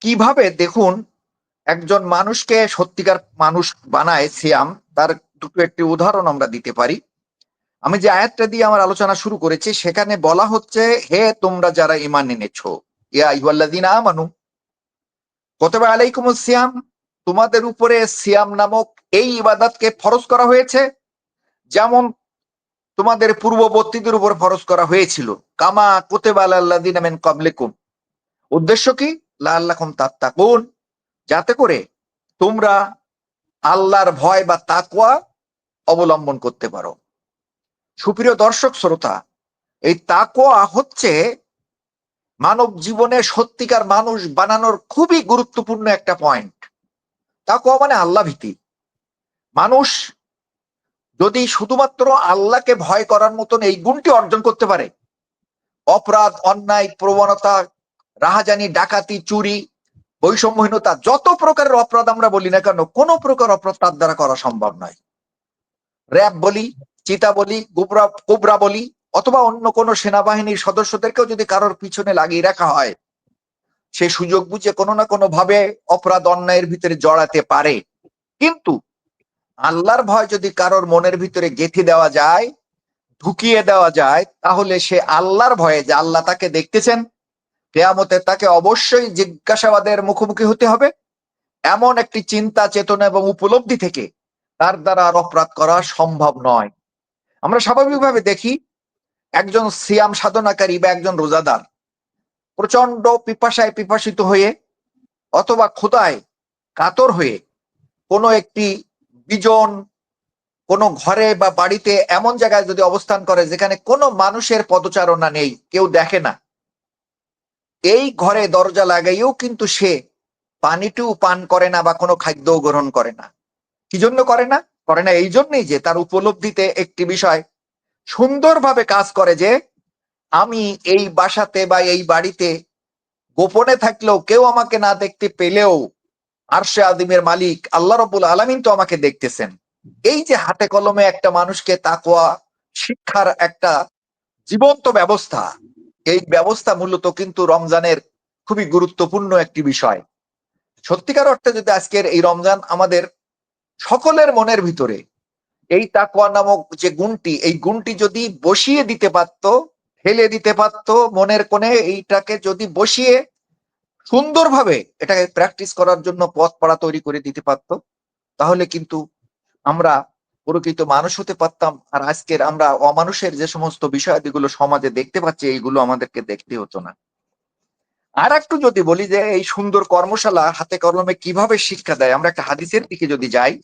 কিভাবে দেখুন একজন মানুষকে সত্যিকার মানুষ বানায় সিয়াম, তার দুটো একটি উদাহরণ আমরা দিতে পারি। আমি যে আয়াতটা দিয়ে আমার আলোচনা শুরু করেছি সেখানে বলা হচ্ছে, হে তোমরা যারা ঈমান এনেছো, ইয়া আইয়ুহাল্লাযীনা আমানু কুতিবা আলাইকুমুস সিয়াম, তোমাদের উপরে সিয়াম নামক এই ইবাদতকে ফরজ করা হয়েছে যেমন তোমাদের পূর্ববর্তীদের উপর ফরজ করা হয়েছিল। কামা কুতিবা আলাল্লাযীনা মিন ক্বাবলিকুম, উদ্দেশ্য কি? লাআল্লাকুম তাত্তাকুন, যাতে করে তোমরা আল্লাহর ভয় বা তাকওয়া অবলম্বন করতে পারো। সুপ্রিয় দর্শক শ্রোতা, এই তাকওয়া হচ্ছে মানব জীবনে সত্যিকার মানুষ বানানোর খুবই গুরুত্বপূর্ণ একটা পয়েন্ট। তাকওয়া মানে আল্লাহ ভীতি। মানুষ যদি শুধুমাত্র আল্লাহকে ভয় করার মতন এই গুণটি অর্জন করতে পারে, অপরাধ, অন্যায়, প্রবণতা, রাহাজানি, ডাকাতি, চুরি, বৈষম্যহীনতা, যত প্রকারের অপরাধ আমরা বলি না কেন, কোনো প্রকার অপরাধ তার দ্বারা করা সম্ভব নয়। র‍্যাব বলি, চিতা বলি, কোবরা বলি, অথবা অন্য কোনো সেনাবাহিনীর সদস্যদেরকেও যদি কারোর পিছনে লাগিয়ে রাখা হয়, সে সুযোগ বুঝে কোনো না কোনো ভাবে অপরাধ অন্যায়ের ভিতরে জড়াতে পারে। কিন্তু আল্লাহর ভয় যদি কারোর মনের ভিতরে গেঁথে দেওয়া যায়, ঢুকিয়ে দেওয়া যায়, তাহলে সে আল্লাহর ভয়ে যে আল্লাহ তাকে দেখতেছেন, কিয়ামতে তাকে অবশ্যই জিজ্ঞাসাবাদের মুখোমুখি হতে হবে, এমন একটি চিন্তা, চেতনা এবং উপলব্ধি থেকে তার দ্বারা আর অপরাধ করা সম্ভব নয়। আমরা স্বাভাবিকভাবে দেখি একজন সিয়াম সাধনাকারী বা একজন রোজাদার প্রচন্ড পিপাসায় পিপাসিত হয়ে অথবা ক্ষুধায় কাতর হয়ে কোনো একটি বিজন কোনো ঘরে বা বাড়িতে এমন জায়গায় যদি অবস্থান করে যেখানে কোনো মানুষের পদচারণা নেই, কেউ দেখে না, এই ঘরে দরজা লাগাইও কিন্তু সে পানিটিও পান করে না বা কোনো খাদ্যও গ্রহণ করে না। কি জন্য করে না? করে না এই জন্যই যে তার উপলব্ধিতে একটি বিষয় সুন্দরভাবে কাজ করে যে আমি এই বাসাতে বা এই বাড়িতে গোপনে থাকলেও, কেউ আমাকে না দেখতে পেলেও, আরশে আযিমের মালিক আল্লাহ রাব্বুল আলামিন তো আমাকে দেখতেছেন। এই যে হাতে কলমে একটা মানুষকে তাকওয়া শিক্ষার একটা জীবন্ত ব্যবস্থা, এই ব্যবস্থা মূলত কিন্তু রমজানের খুবই গুরুত্বপূর্ণ একটি বিষয়। সত্যিকার অর্থে যদি আজকের এই রমজান আমাদের সকলের মনের ভিতরে এই তাকওয়া নামক যে গুণটি, এই গুণটি যদি বসিয়ে দিতে পারত, ঢেলে দিতে পারত মনের কোণে, এইটাকে যদি বসিয়ে সুন্দরভাবে এটাকে প্র্যাকটিস করার জন্য পথ-পড়া তৈরি করে দিতে পারত, তাহলে কিন্তু আমরা প্রকৃত মানুষ হতে পারতাম। আর আজকের আমরা অমানুষের যে সমস্ত বিষয়াদিগুলো সমাজে দেখতে পাচ্ছি, এইগুলো আমাদেরকে দেখতে হতো না। আর একটু যদি বলি যে এই সুন্দর কর্মশালা হাতে কলমে কিভাবে শিক্ষা দেয়, আমরা একটা হাদিসের দিকে যদি যাই,